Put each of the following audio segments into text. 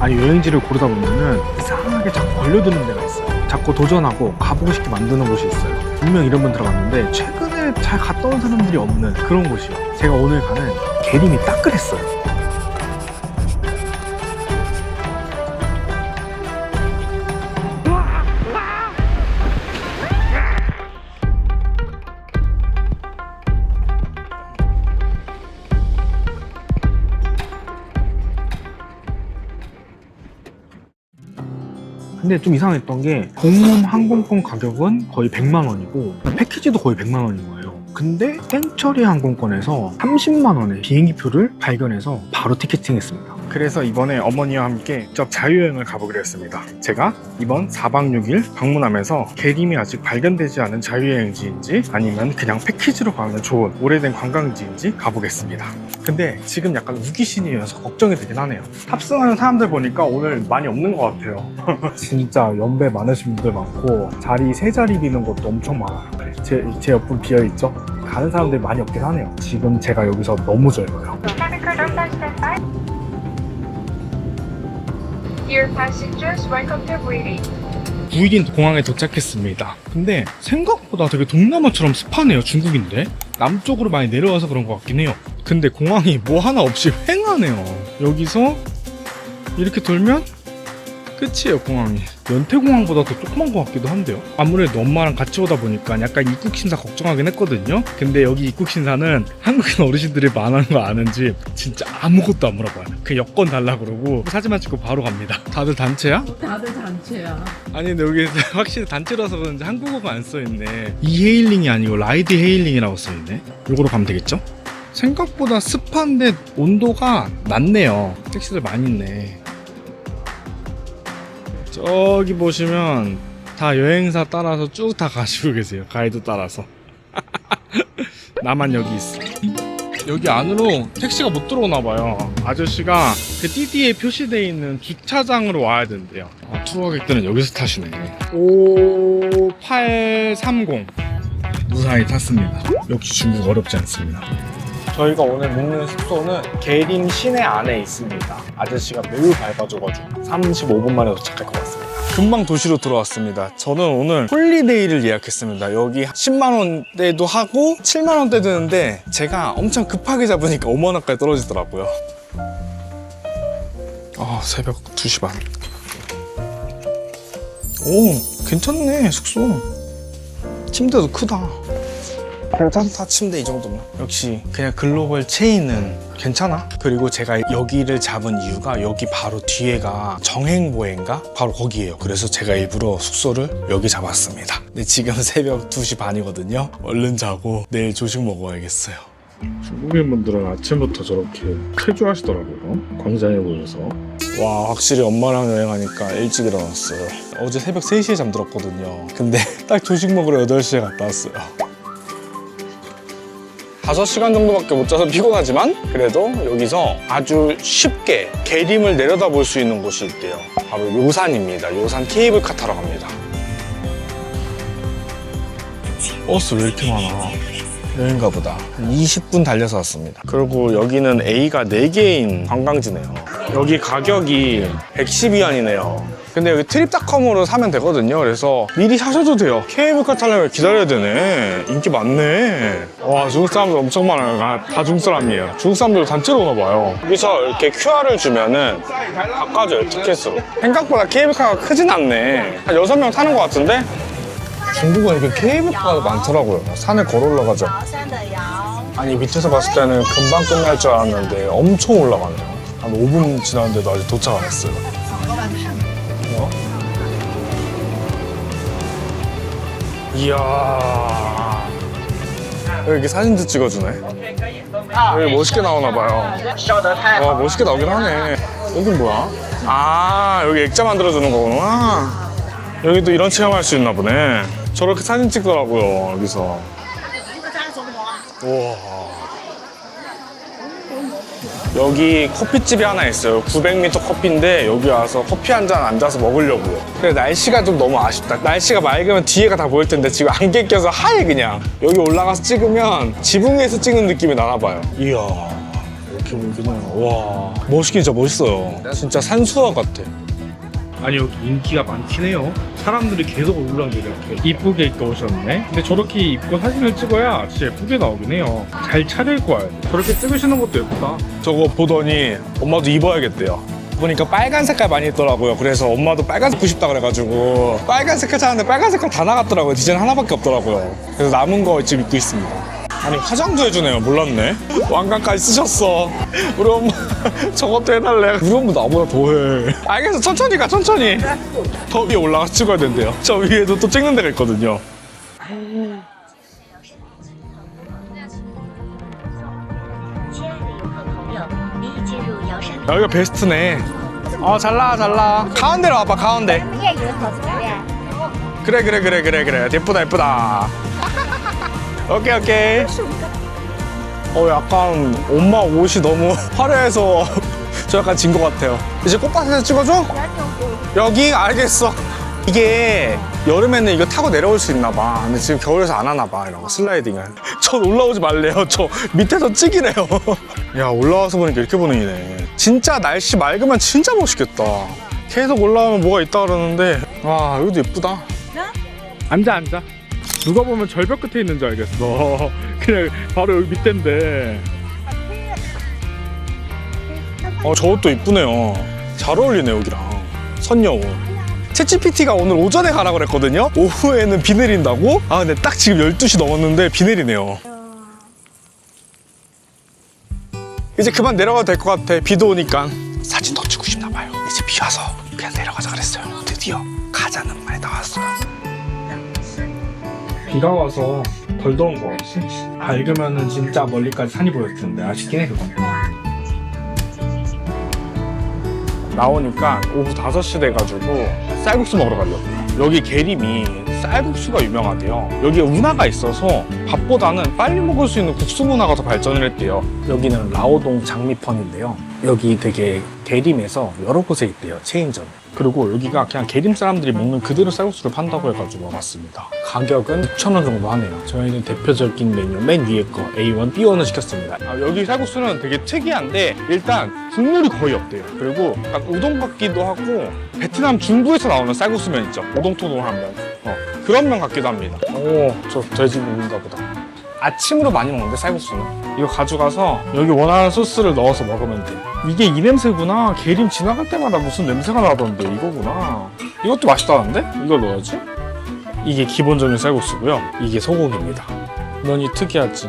아니 여행지를 고르다 보면은 이상하게 자꾸 걸려드는 데가 있어요. 자꾸 도전하고 가보고 싶게 만드는 곳이 있어요. 분명 이런 분 들어봤는데 최근에 잘 갔다 온 사람들이 없는 그런 곳이요. 제가 오늘 가는 계림이 딱 그랬어요. 근데 좀 이상했던 게 공홈 항공권 가격은 거의 100만 원이고 패키지도 거의 100만 원인 거예요. 근데 땡처리 항공권에서 30만 원의 비행기표를 발견해서 바로 티켓팅했습니다. 그래서 이번에 어머니와 함께 직접 자유여행을 가보기로 했습니다. 제가 이번 4박 6일 방문하면서 계림이 아직 발견되지 않은 자유여행지인지 아니면 그냥 패키지로 가면 좋은 오래된 관광지인지 가보겠습니다. 근데 지금 약간 우기신이어서 걱정이 되긴 하네요. 탑승하는 사람들 보니까 오늘 많이 없는 것 같아요. 진짜 연배 많으신 분들 많고 자리 세 자리 비는 곳도 엄청 많아요. 제 옆은 비어있죠? 가는 사람들이 많이 없긴 하네요. 지금 제가 여기서 너무 젊어요. Dear passengers, welcome to Guilin. 구일인 공항에 도착했습니다. 근데 생각보다 되게 동남아처럼 습하네요. 중국인데 남쪽으로 많이 내려와서 그런 것 같긴 해요. 근데 공항이 뭐 하나 없이 휑하네요. 여기서 이렇게 돌면 끝이에요. 공항이 연태공항보다 더 조그만 것 같기도 한데요. 아무래도 엄마랑 같이 오다 보니까 약간 입국 심사 걱정하긴 했거든요. 근데 여기 입국 심사는 한국인 어르신들이 많은 거 아는지 진짜 아무것도 안 물어봐요. 그 여권 달라 그러고 사진만 찍고 바로 갑니다. 다들 단체야? 다들 단체야. 아니 근데 여기 확실히 단체라서 그런지 한국어가 안 써있네. 이헤일링이 아니고 라이드 헤일링이라고 써있네. 요거로 가면 되겠죠? 생각보다 습한데 온도가 낮네요. 택시들 많이 있네. 저기 보시면 다 여행사 따라서 쭉 다 가시고 계세요. 가이드 따라서. 나만 여기 있어. 여기 안으로 택시가 못 들어오나 봐요. 아저씨가 그 띠띠에 표시되어 있는 주차장으로 와야 된대요. 투어객들은 여기서 타시네. 5830 무사히 탔습니다. 역시 중국 어렵지 않습니다. 저희가 오늘 묵는 숙소는 계림 시내 안에 있습니다. 아저씨가 매우 밟아줘가지고 35분 만에 도착할 것 같습니다. 금방 도시로 들어왔습니다. 저는 오늘 홀리데이를 예약했습니다. 여기 10만 원대도 하고 7만 원대 드는데 제가 엄청 급하게 잡으니까 5만 원까지 떨어지더라고요. 새벽 2시 반. 오, 괜찮네 숙소. 침대도 크다. 괜찮다. 침대 이 정도면 역시 그냥 글로벌 체인은 괜찮아. 그리고 제가 여기를 잡은 이유가 여기 바로 뒤에가 정행보행가 바로 거기에요. 그래서 제가 일부러 숙소를 여기 잡았습니다. 근데 지금 새벽 2시 반이거든요 얼른 자고 내일 조식 먹어야겠어요. 중국인 분들은 아침부터 저렇게 쾌주하시더라고요. 광장에 모여서. 와, 확실히 엄마랑 여행하니까 일찍 일어났어요. 어제 새벽 3시에 잠들었거든요. 근데 딱 조식 먹으러 8시에 갔다 왔어요. 5시간 정도밖에 못 자서 피곤하지만 그래도 여기서 아주 쉽게 계림을 내려다볼 수 있는 곳이 있대요. 바로 요산입니다. 요산 케이블카 타러 갑니다. 버스 왜 이렇게 많아? 여긴가 보다. 한 20분 달려서 왔습니다. 그리고 여기는 A가 4개인 관광지네요. 여기 가격이 110위안이네요. 근데 여기 트립닷컴으로 사면 되거든요. 그래서 미리 사셔도 돼요. 케이블카 타려면 기다려야 되네. 인기 많네. 와, 중국 사람들 엄청 많아요. 다 중국 사람이에요. 중국 사람들 단체로 오나 봐요. 여기서 이렇게 QR을 주면은 바꿔줘요, 티켓으로. 생각보다 케이블카가 크진 않네. 한 6명 타는 것 같은데? 중국은 이렇게 케이블카가 많더라고요. 산을 걸어 올라가죠. 아니, 밑에서 봤을 때는 금방 끝날 줄 알았는데 엄청 올라가네요. 한 5분 지났는데도 아직 도착 안 했어요. 이야, 여기 사진도 찍어주네. 여기 멋있게 나오나봐요. 와, 멋있게 나오긴 하네. 여긴 뭐야? 여기 액자 만들어주는 거구나. 여기도 이런 체험할 수 있나 보네. 저렇게 사진 찍더라고요, 여기서. 우와. 여기 커피집이 하나 있어요. 900m 커피인데 여기 와서 커피 한 잔 앉아서 먹으려고요. 근데 날씨가 좀 너무 아쉽다. 날씨가 맑으면 뒤에가 다 보일 텐데 지금 안개 껴서 하얘 그냥. 여기 올라가서 찍으면 지붕 위에서 찍는 느낌이 나나 봐요. 이야, 이렇게 보이긴 해요. 와, 멋있긴 진짜 멋있어요. 진짜 산수화 같아. 아니 여기 인기가 많긴 해요. 사람들이 계속 올라오더라고요. 이쁘게 입고 오셨네. 근데 저렇게 입고 사진을 찍어야 진짜 예쁘게 나오긴 해요. 잘 차려입고 와야 돼. 저렇게 찍으시는 것도 예쁘다. 저거 보더니 엄마도 입어야겠대요. 보니까 빨간 색깔 많이 있더라고요. 그래서 엄마도 빨간색 입고 싶다 그래가지고 빨간 색깔 찾았는데 빨간 색깔 다 나갔더라고요. 디자인 하나밖에 없더라고요. 그래서 남은 거 지금 입고 있습니다. 아니 화장도 해주네요. 몰랐네. 왕관까지 쓰셨어. 우리 엄마 저것도 해달래. 우리 엄마 나보다 더해. 알겠어. 천천히 가 천천히. 더 위에 올라가서 찍어야 된대요. 저 위에도 또 찍는 데가 있거든요. 여기가 베스트네. 잘 나와 잘 나와. 가운데로 와봐 가운데. 그래. 예쁘다. 오케이. 약간 엄마 옷이 너무 화려해서 저 약간 진 것 같아요. 이제 꽃밭에서 찍어줘? 여기? 알겠어. 이게 여름에는 이거 타고 내려올 수 있나 봐. 근데 지금 겨울에서 안 하나 봐. 이런 거 슬라이딩을. 전 올라오지 말래요. 저 밑에서 찍이래요. 야, 올라와서 보니까 이렇게 보이네. 진짜 날씨 맑으면 진짜 멋있겠다. 계속 올라오면 뭐가 있다 그러는데 와, 여기도 예쁘다. 앉아. 누가 보면 절벽 끝에 있는 줄 알겠어. 그냥 바로 여기 밑인데. 저것도 이쁘네요. 잘 어울리네 여기랑. 선녀옷. 챗GPT가 오늘 오전에 가라 그랬거든요. 오후에는 비 내린다고? 근데 딱 지금 12시 넘었는데 비 내리네요. 이제 그만 내려가도 될 것 같아. 비도 오니까. 사진 더 찍고 싶나 봐요. 이제 비 와서 그냥 내려가자 그랬어요. 드디어 가자는 말이 나왔어요. 비가 와서 덜 더운 거 같지? 밝으면은 진짜 멀리까지 산이 보였을 텐데 아쉽긴 해 그거. 나오니까 오후 5시 돼가지고 쌀국수 먹으러 가려고. 여기 계림이 쌀국수가 유명하대요. 여기에 운하가 있어서 밥보다는 빨리 먹을 수 있는 국수 문화가 더 발전을 했대요. 여기는 라오동 장미펀인데요. 여기 되게 계림에서 여러 곳에 있대요. 체인점. 그리고 여기가 그냥 계림 사람들이 먹는 그대로 쌀국수를 판다고 해가지고 와봤습니다. 가격은 6,000원 정도 하네요. 저희는 대표적인 메뉴 맨 위에 거 A1, B1을 시켰습니다. 여기 쌀국수는 되게 특이한데 일단 국물이 거의 없대요. 그리고 약간 우동 같기도 하고 베트남 중부에서 나오는 쌀국수면 있죠. 우동토동하면 그런 면 같기도 합니다. 저 돼지고기인가 보다. 아침으로 많이 먹는데 쌀국수는 이거 가져가서 여기 원하는 소스를 넣어서 먹으면 돼. 이게 이 냄새구나. 계림 지나갈 때마다 무슨 냄새가 나던데 이거구나. 이것도 맛있다는데? 이걸 넣어야지. 이게 기본적인 쌀국수고요. 이게 소고기입니다. 면이 특이하지.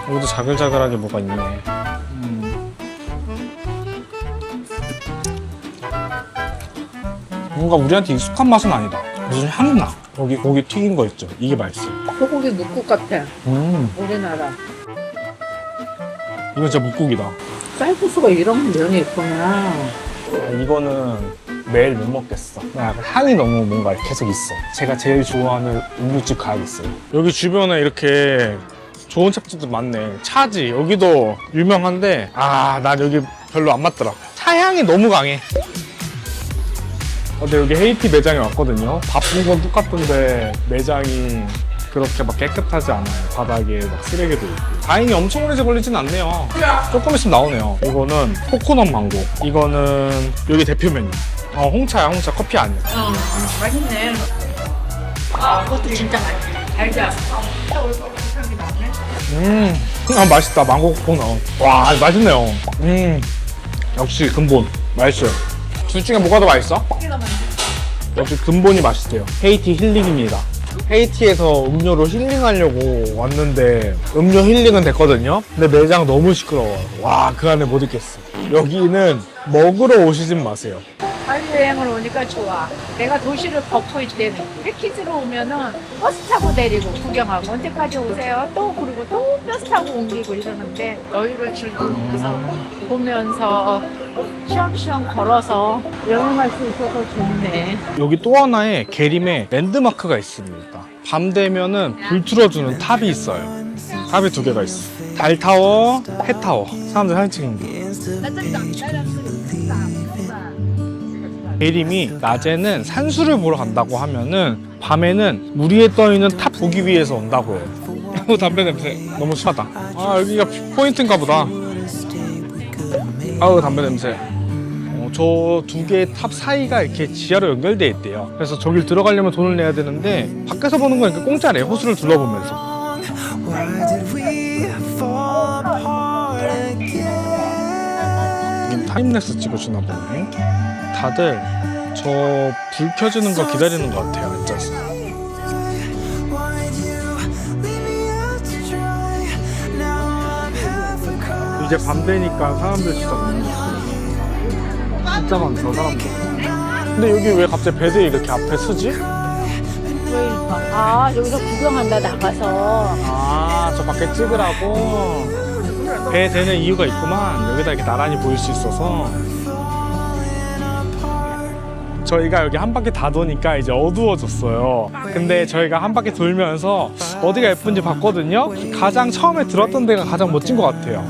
여기도 자글자글하게 뭐가 있네. 뭔가 우리한테 익숙한 맛은 아니다. 무슨 향이 나. 여기 고기 튀긴 거 있죠? 이게 맛있어요. 소고기 묵국 같아. 우리나라. 이거 진짜 묵국이다. 쌀국수가 이런 면이 있구나. 이거는 매일 못 먹겠어. 향이 너무 뭔가 계속 있어. 제가 제일 좋아하는 음료집 가야겠어요. 여기 주변에 이렇게 좋은 찻집도 많네. 차지 여기도 유명한데 난 여기 별로 안 맞더라. 차 향이 너무 강해. 근데 여기 헤이티 매장에 왔거든요. 바쁜 건 똑같은데 매장이 그렇게 막 깨끗하지 않아요. 바닥에 막 쓰레기도 있고. 다행히 엄청 오래 걸리진 않네요. 조금 있으면 나오네요. 이거는 코코넛 망고. 이거는 여기 대표 메뉴. 홍차야, 홍차. 커피 아니야. 맛있네. 그것도 진짜 맛있네. 달자. 맛있다. 망고 코코넛. 와, 맛있네요. 역시 근본. 맛있어요. 둘 중에 뭐가 더 맛있어? 역시 근본이 맛있대요. 헤이티 힐링입니다. 헤이티에서 음료로 힐링하려고 왔는데 음료 힐링은 됐거든요. 근데 매장 너무 시끄러워요. 와, 그 안에 못 있겠어. 여기는 먹으러 오시진 마세요. 여행을 오니까 좋아. 내가 도시를 걷고 있대는 패키지로 오면은 버스 타고 내리고 구경하고 언제까지 오세요? 또 그리고 또 버스 타고 옮기고 이러는데 여유를 즐기면서 보면서 쉬엄쉬엄 걸어서 여행할 수 있어서 좋네. 여기 또 하나의 계림의 랜드마크가 있습니다. 밤 되면은 불 틀어주는 탑이 있어요. 탑이 2개가 있어. 달타워, 해타워. 사람들 사진 찍는 게. 계림이 낮에는 산수를 보러 간다고 하면은 밤에는 물 위에 떠있는 탑 보기 위해서 온다고 해요. 담배 냄새 너무 심하다. 여기가 포인트인가 보다. 아우 담배 냄새. 저 두 개의 탑 사이가 이렇게 지하로 연결돼 있대요. 그래서 저길 들어가려면 돈을 내야 되는데 밖에서 보는 거니까 공짜래. 호수를 둘러보면서. 여긴 타임랩스 찍어주나 보네. 다들 저 불 켜지는 거 기다리는 것 같아요. 앉아서. 이제 밤 되니까 사람들 진짜 많은 것 같아요. 진짜 많죠, 사람들. 근데 여기 왜 갑자기 배들이 이렇게 앞에 서지? 아, 여기서 구경한다, 나가서. 아, 저 밖에 찍으라고? 배 되는 이유가 있구만. 여기다 이렇게 나란히 보일 수 있어서. 저희가 여기 한 바퀴 다 도니까 이제 어두워졌어요. 근데 저희가 한 바퀴 돌면서 어디가 예쁜지 봤거든요. 가장 처음에 들었던 데가 가장 멋진 것 같아요.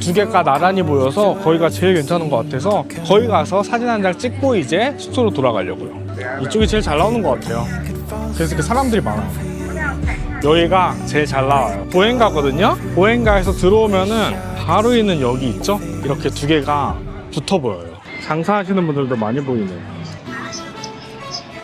두 개가 나란히 보여서 거기가 제일 괜찮은 것 같아서 거기 가서 사진 한 장 찍고 이제 숙소로 돌아가려고요. 이쪽이 제일 잘 나오는 것 같아요. 그래서 이렇게 사람들이 많아요. 여기가 제일 잘 나와요. 보행가거든요. 보행가에서 들어오면은 바로 있는 여기 있죠. 이렇게 두 개가 붙어 보여요. 장사하시는 분들도 많이 보이네요.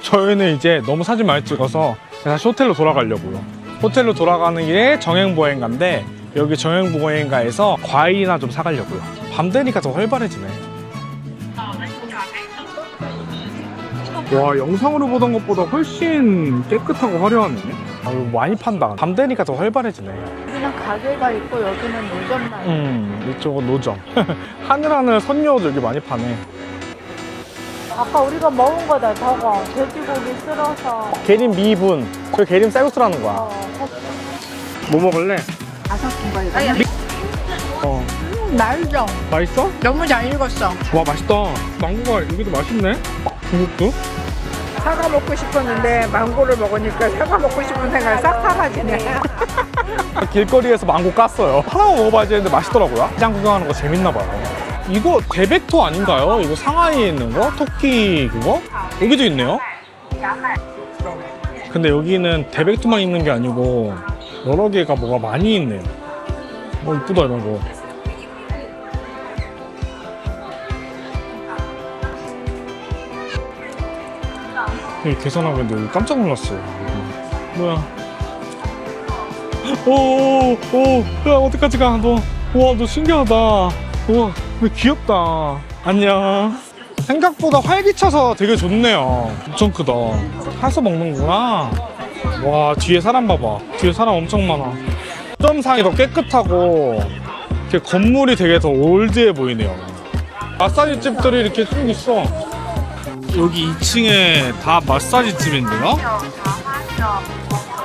저희는 이제 너무 사진 많이 찍어서 다시 호텔로 돌아가려고요. 호텔로 돌아가는 길에 정행보행가인데 여기 정행보행가에서 과일이나 좀 사가려고요. 밤 되니까 더 활발해지네. 와, 영상으로 보던 것보다 훨씬 깨끗하고 화려하네. 아, 이거 많이 판다. 밤 되니까 더 활발해지네. 여기는 가게가 있고 여기는 노점만. 이쪽은 노점. 하늘하늘 선녀도 여기 많이 파네. 아까 우리가 먹은 거다, 저거. 돼지고기 쓸어서. 계림 미분. 저 계림 쌀국수라는 거야. 뭐 먹을래? 아삭한 거 이거. 맛있어. 맛있어? 너무 잘 익었어. 와, 맛있다. 망고가 여기도 맛있네. 중국도? 사과 먹고 싶었는데 망고를 먹으니까 사과 먹고 싶은 생각이 싹 사라지네. 길거리에서 망고 깠어요. 하나만 먹어봐야지 했는데 맛있더라고요. 시장 구경하는 거 재밌나 봐요. 이거 대백토 아닌가요? 이거 상하이에 있는 거? 토끼 그거? 여기도 있네요. 근데 여기는 대백토만 있는 게 아니고 여러 개가 뭐가 많이 있네요. 이쁘다 이런 거. 계산하고 있는데 여기 깜짝 놀랐어요. 뭐야? 야, 어디까지 가, 너? 우와, 너 신기하다. 우와, 귀엽다. 안녕. 생각보다 활기차서 되게 좋네요. 엄청 크다. 사서 먹는구나. 와, 뒤에 사람 봐봐. 뒤에 사람 엄청 많아. 점상이 더 깨끗하고 이렇게 건물이 되게 더 올드해 보이네요. 마사지 집들이 이렇게 쭉 있어. 여기 2층에 다 마사지 집인데요?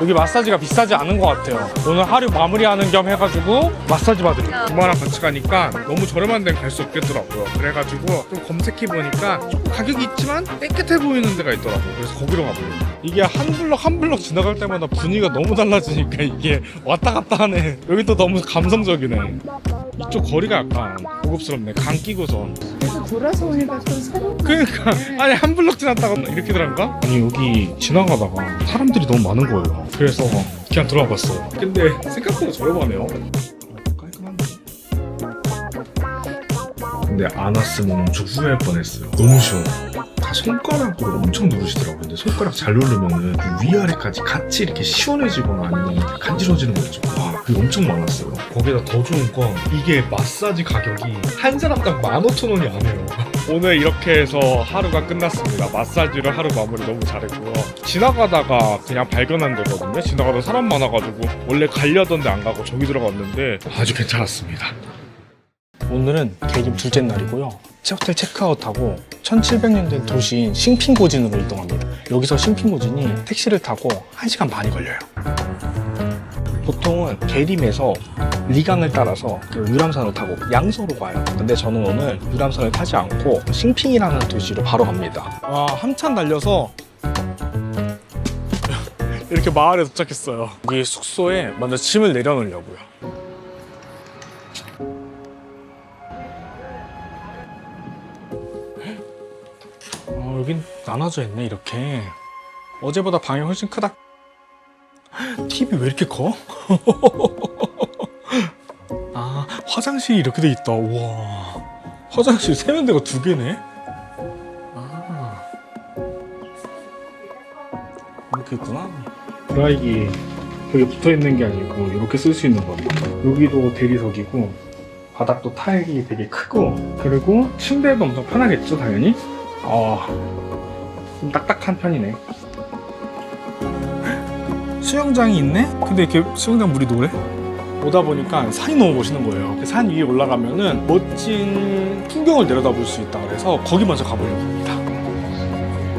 여기 마사지가 비싸지 않은 것 같아요. 오늘 하루 마무리하는 겸 해가지고 마사지 받으려고. 엄마랑 같이 가니까 너무 저렴한 데는 갈 수 없겠더라고요. 그래가지고 좀 검색해보니까 조금 가격이 있지만 깨끗해 보이는 데가 있더라고요. 그래서 거기로 가보려고. 이게 한 블럭 한 블럭 지나갈 때마다 분위기가 너무 달라지니까 이게 왔다 갔다 하네. 여기 또 너무 감성적이네. 이쪽 거리가 약간 고급스럽네. 강 끼고선. 그래서 돌아서 오니까 또 새로운. 그러니까 아니 한 블럭 지났다가 이렇게 들어간가? 아니 여기 지나가다가 사람들이 너무 많은 거예요. 그래서 그냥 들어가 봤어요. 근데 생각보다 저렴하네요. 깔끔한데? 근데 안 왔으면 엄청 후회할 뻔했어요. 너무 시원해. 다 손가락으로 엄청 누르시더라고요. 근데 손가락 잘 누르면은 위아래까지 같이 이렇게 시원해지거나 아니면 간지러지는 거 있죠. 와, 그게 엄청 많았어요. 거기다 더 좋은 건 이게 마사지 가격이 한 사람당 15,000원이 안 해요. 오늘 이렇게 해서 하루가 끝났습니다. 마사지를 하루 마무리 너무 잘했고요. 지나가다가 그냥 발견한 데거든요. 지나가다 사람 많아가지고 원래 가려던 데 안 가고 저기 들어갔는데 아주 괜찮았습니다. 오늘은 계림 둘째 날이고요. 호텔 체크아웃하고 1700년 된 도시인 싱핑고진으로 이동합니다. 여기서 싱핑고진이 택시를 타고 1시간 반이 걸려요. 보통은 계림에서 리강을 따라서 유람선을 타고 양서로 가요. 근데 저는 오늘 유람선을 타지 않고 싱핑이라는 도시로 바로 갑니다. 와, 한참 달려서 이렇게 마을에 도착했어요. 여기 숙소에 먼저 짐을 내려놓으려고요. 여긴 나눠져 있네. 이렇게 어제보다 방이 훨씬 크다. TV 왜 이렇게 커? 아, 화장실이 이렇게 돼 있다. 우와, 화장실 세면대가 2개네? 아, 이렇게 있구나. 드라이기 여기 붙어있는 게 아니고 이렇게 쓸 수 있는 거네. 여기도 대리석이고 바닥도 타일이 되게 크고, 그리고 침대도 엄청 편하겠죠 당연히. 좀 딱딱한 편이네. 수영장이 있네? 근데 이렇게 수영장 물이 노래? 오다 보니까 산이 너무 멋있는 거예요. 산 위에 올라가면은 멋진 풍경을 내려다볼 수 있다 그래서 거기 먼저 가보려고 합니다.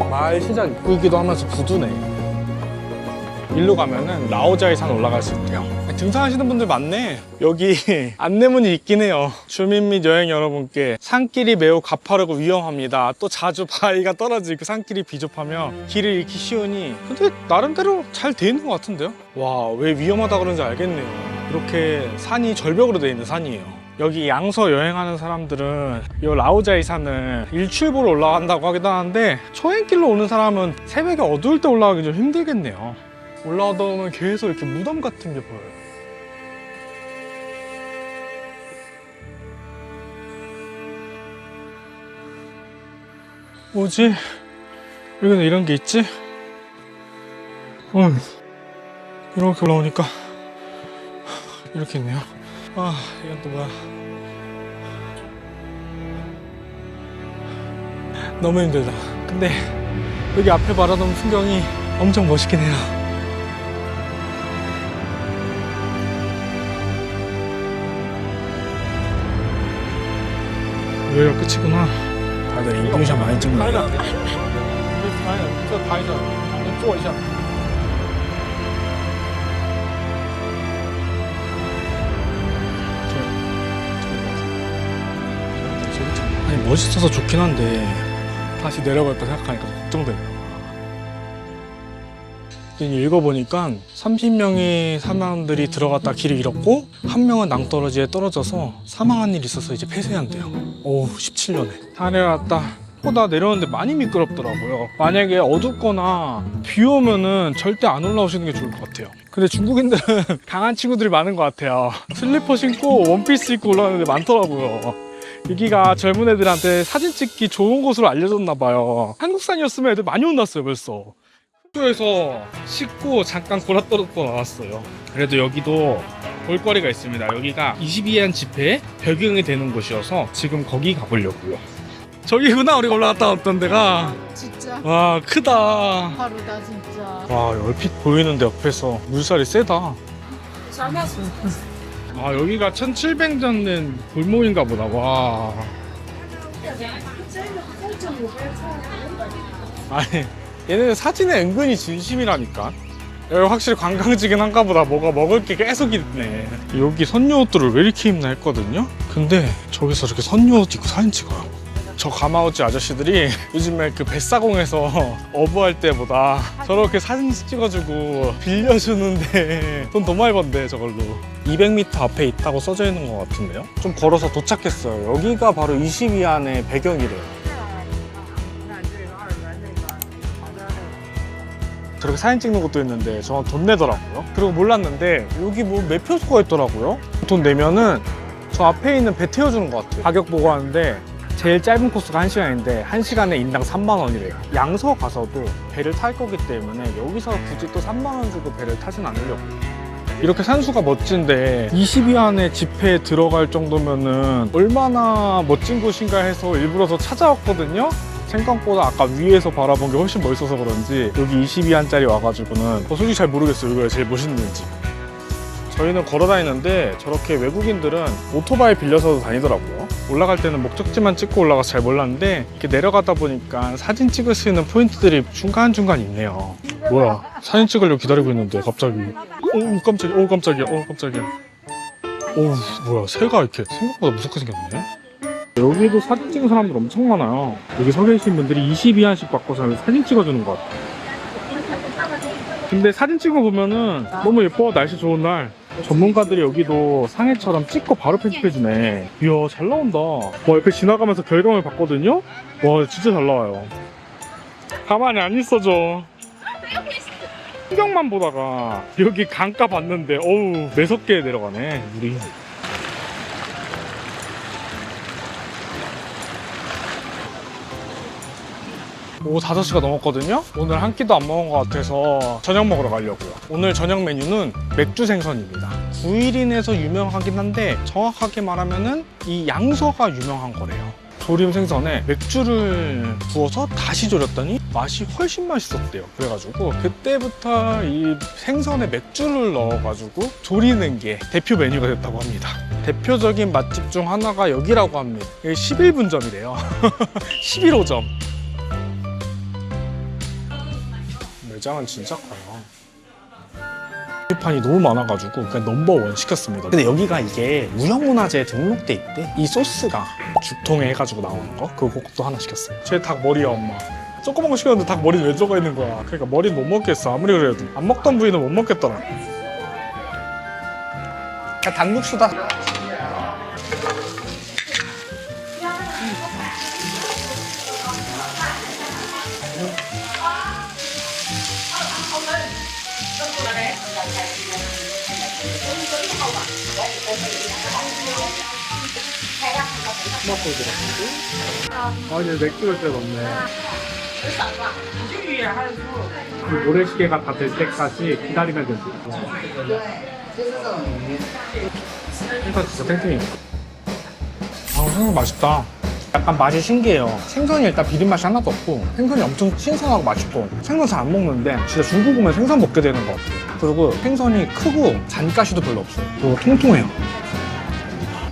마을 시작 입구이기도 하면서 부두네. 일로 가면은 라오자이 산 올라갈 수 있대요. 등산하시는 분들 많네. 여기 안내문이 있긴 해요. 주민 및 여행 여러분께 산길이 매우 가파르고 위험합니다. 또 자주 바위가 떨어지고 산길이 비좁하며 길을 잃기 쉬우니, 근데 나름대로 잘 돼 있는 것 같은데요? 와, 왜 위험하다 그런지 알겠네요. 이렇게 산이 절벽으로 돼 있는 산이에요. 여기 양서 여행하는 사람들은 이 라오자이 산을 일출보러 올라간다고 하기도 하는데, 초행길로 오는 사람은 새벽에 어두울 때 올라가기 좀 힘들겠네요. 올라오다 보면 계속 이렇게 무덤 같은 게 보여요. 뭐지? 여기는 이런 게 있지? 이렇게 올라오니까 이렇게 있네요. 이건 또 뭐야? 너무 힘들다. 근데 여기 앞에 바라보는 풍경이 엄청 멋있긴 해요. 여기가 끝이구나. 다들 인증샷 많이 찍는 거야. 아니, 멋있어서 좋긴 한데 다시 내려갈까 생각하니까 걱정되네요. 읽어보니까 30명의 사람들이 들어갔다 길을 잃었고 1명은 낭떠러지에 떨어져서 사망한 일이 있어서 이제 폐쇄한대요. 17년에 다 내려갔다. 나 내려오는데 많이 미끄럽더라고요. 만약에 어둡거나 비 오면은 절대 안 올라오시는 게 좋을 것 같아요. 근데 중국인들은 강한 친구들이 많은 것 같아요. 슬리퍼 신고 원피스 입고 올라오는 데 많더라고요. 여기가 젊은 애들한테 사진 찍기 좋은 곳으로 알려졌나 봐요. 한국산이었으면 애들 많이 혼났어요 벌써. 숙소에서 씻고 잠깐 골아떨어져 나왔어요. 그래도 여기도 볼거리가 있습니다. 여기가 22안 집회에 배경이 되는 곳이어서 지금 거기 가보려고요. 저기구나, 우리가 올라갔다 왔던 데가. 진짜 와, 크다. 바로다 진짜. 와, 얼핏 보이는데 옆에서 물살이 세다. 여기가 1700년 된 골목인가 보다. 와. 아니, 얘네는 사진에 은근히 진심이라니까. 여기 확실히 관광지긴 한가 보다. 뭐가 먹을 게 계속 있네. 여기 선녀옷들을 왜 이렇게 입나 했거든요. 근데 저기서 저렇게 선녀옷 입고 사진 찍어요. 저 가마우치 아저씨들이 요즘에 그 뱃사공에서 어부할 때보다 저렇게 사진 찍어주고 빌려주는데 돈 더 많이 번대 저걸로. 200m 앞에 있다고 써져 있는 것 같은데요. 좀 걸어서 도착했어요. 여기가 바로 22안의 배경이래요. 저렇게 사진 찍는 것도 있는데 저는 돈 내더라고요. 그리고 몰랐는데 여기 뭐 매표소가 있더라고요. 돈 내면은 저 앞에 있는 배 태워주는 것 같아요. 가격 보고 하는데 제일 짧은 코스가 1시간인데 1시간에 인당 3만 원이래요. 양서 가서도 배를 탈 거기 때문에 여기서 굳이 또 3만 원 주고 배를 타진 않으려고. 이렇게 산수가 멋진데 22안에 집회에 들어갈 정도면은 얼마나 멋진 곳인가 해서 일부러 더 찾아왔거든요. 생각보다 아까 위에서 바라본 게 훨씬 멋있어서 그런지 여기 22안짜리 와가지고는 솔직히 잘 모르겠어요. 이거가 제일 멋있는지. 저희는 걸어 다니는데 저렇게 외국인들은 오토바이 빌려서도 다니더라고요. 올라갈 때는 목적지만 찍고 올라가서 잘 몰랐는데 이렇게 내려가다 보니까 사진 찍을 수 있는 포인트들이 중간중간 있네요. 뭐야, 사진 찍으려고 기다리고 있는데 갑자기 깜짝이야, 깜짝이야. 뭐야, 새가 이렇게 생각보다 무섭게 생겼네. 여기도 사진 찍은 사람들 엄청 많아요. 여기 서 계신 분들이 22안씩 바꿔서 사진 찍어주는 것 같아요. 근데 사진 찍어 보면은 너무 예뻐. 날씨 좋은 날 전문가들이 여기도 상해처럼 찍고 바로 편집해주네. 이야, 잘 나온다. 와, 옆에 지나가면서 결과물 봤거든요. 와, 진짜 잘 나와요. 가만히 안 있어줘. 풍경만 보다가 여기 강가 봤는데 어우, 매섭게 내려가네 물이. 오후 5시가 넘었거든요. 오늘 한 끼도 안 먹은 것 같아서 저녁 먹으러 가려고요. 오늘 저녁 메뉴는 맥주 생선입니다. 9일인에서 유명하긴 한데 정확하게 말하면은 이 양서가 유명한 거래요. 조림 생선에 맥주를 부어서 다시 졸였더니 맛이 훨씬 맛있었대요. 그래가지고 그때부터 이 생선에 맥주를 넣어가지고 조리는 게 대표 메뉴가 됐다고 합니다. 대표적인 맛집 중 하나가 여기라고 합니다. 11분점이래요. 11호점. 매장은 진짜 커요. 판이 너무 많아가지고 그냥 넘버원 시켰습니다. 근데 여기가 이게 무형문화재에 등록돼 있대. 이 소스가 죽통에 해가지고 나오는 거 그것도 하나 시켰어요. 제 닭 머리야 엄마. 조그만 거 시켰는데 닭 머리는 왜 들어가 있는 거야. 그러니까 머리는 못 먹겠어. 아무리 그래도 안 먹던 부위는 못 먹겠더라. 그냥 닭육수다. 아니 맥주를 때 넣네. 그 모래시계가 다 될 때까지 기다리면 된다. 생선 진짜 탱탱해. 아 생선 맛있다. 약간 맛이 신기해요. 생선이 일단 비린 맛이 하나도 없고 생선이 엄청 신선하고 맛있고 생선 잘 안 먹는데 진짜 중국 오면 생선 먹게 되는 것 같아요. 그리고 생선이 크고 잔가시도 별로 없어요. 그리고 통통해요.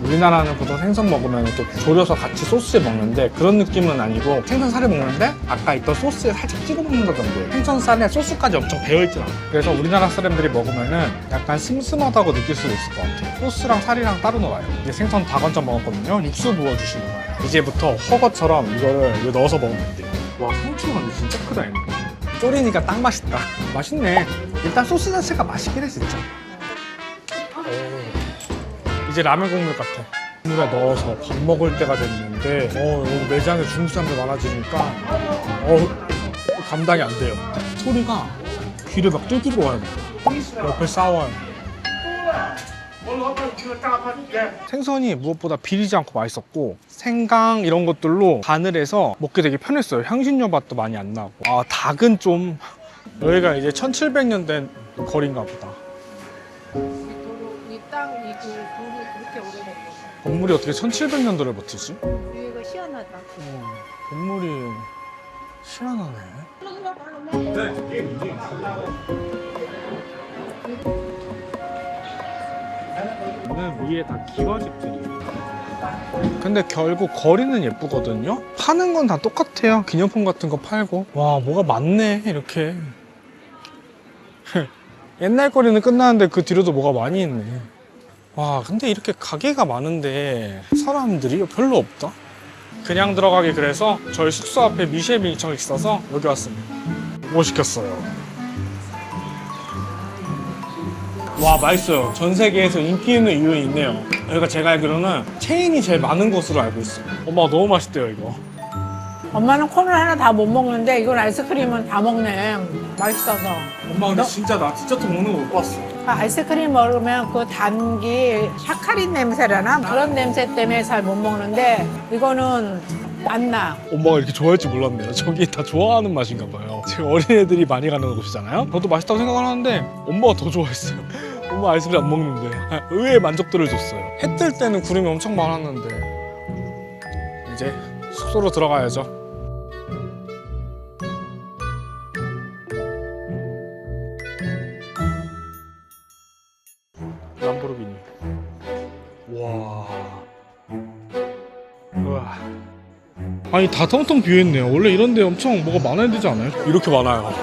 우리나라는 보통 생선 먹으면 또 졸여서 같이 소스에 먹는데 그런 느낌은 아니고 생선살을 먹는데 아까 있던 소스에 살짝 찍어 먹는다 정도예요. 생선살에 소스까지 엄청 배어있진 않아요. 그래서 우리나라 사람들이 먹으면은 약간 슴슴하다고 느낄 수도 있을 것 같아요. 소스랑 살이랑 따로 놀아요. 이제 생선 다 건져 먹었거든요. 육수 부어주시는 거예요. 이제부터 허거처럼 이거를 넣어서 먹으면 돼요. 와 상추가 근데 진짜 크다 이거. 졸이니까 딱 맛있다. 맛있네. 일단 소스 자체가 맛있긴 해 진짜. 이제 라면 국물 같아. 국물에 넣어서 밥 먹을 때가 됐는데 여기 매장에 중국 사람들 많아지니까 감당이 안 돼요. 소리가 귀를 막 뚫기로 와요. 옆에 싸워요. 생선이 무엇보다 비리지 않고 맛있었고 생강 이런 것들로 간을 해서 먹기 되게 편했어요. 향신료 맛도 많이 안 나고. 아 닭은 좀 여기가 이제 1700년 된 거리인가 보다. 돌이 그렇게 오래된 거. 건물이 어떻게 1700년도를 버티지? 이거 희한하다. 건물이 희한하네. 오늘 위에 다 기와집들이. 근데 결국 거리는 예쁘거든요? 파는 건 다 똑같아요. 기념품 같은 거 팔고. 와, 뭐가 많네, 이렇게. 옛날 거리는 끝나는데 그 뒤로도 뭐가 많이 있네. 와, 근데 이렇게 가게가 많은데 사람들이 별로 없다? 그냥 들어가기 그래서 저희 숙소 앞에 미쉐린 인형이 있어서 여기 왔습니다. 뭐 시켰어요? 와, 맛있어요. 전 세계에서 인기 있는 이유는 있네요. 여기가 제가 알기로는 체인이 제일 많은 곳으로 알고 있어요. 엄마가 너무 맛있대요, 이거. 엄마는 콘을 하나 다 못 먹는데 이건 아이스크림은 다 먹네. 맛있어서. 엄마 근데 진짜 나 디저트 먹는 거 못 봤어. 아이스크림 먹으면 그 단기 샤카린 냄새라나 그런 냄새 때문에 잘 못 먹는데 이거는 안 나. 엄마가 이렇게 좋아할 줄 몰랐네요. 저기 다 좋아하는 맛인가 봐요. 지금 어린애들이 많이 가는 곳이잖아요. 저도 맛있다고 생각하는데 엄마가 더 좋아했어요. 엄마 아이스크림 안 먹는데 의외의 만족도를 줬어요. 해 뜰 때는 구름이 엄청 많았는데 이제 숙소로 들어가야죠. 람보르기니. 와. 우와. 아니 다 텅텅 비어있네요. 원래 이런 데 엄청 뭐가 많아야 되지 않아요? 이렇게 많아요.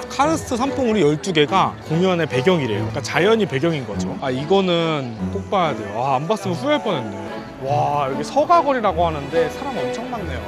카르스트 산봉우리 12개가 공연의 배경이래요. 그러니까 자연이 배경인 거죠. 아 이거는 꼭 봐야 돼요. 안 봤으면 후회할 뻔했네. 와 여기 서가거리라고 하는데 사람 엄청 많네요.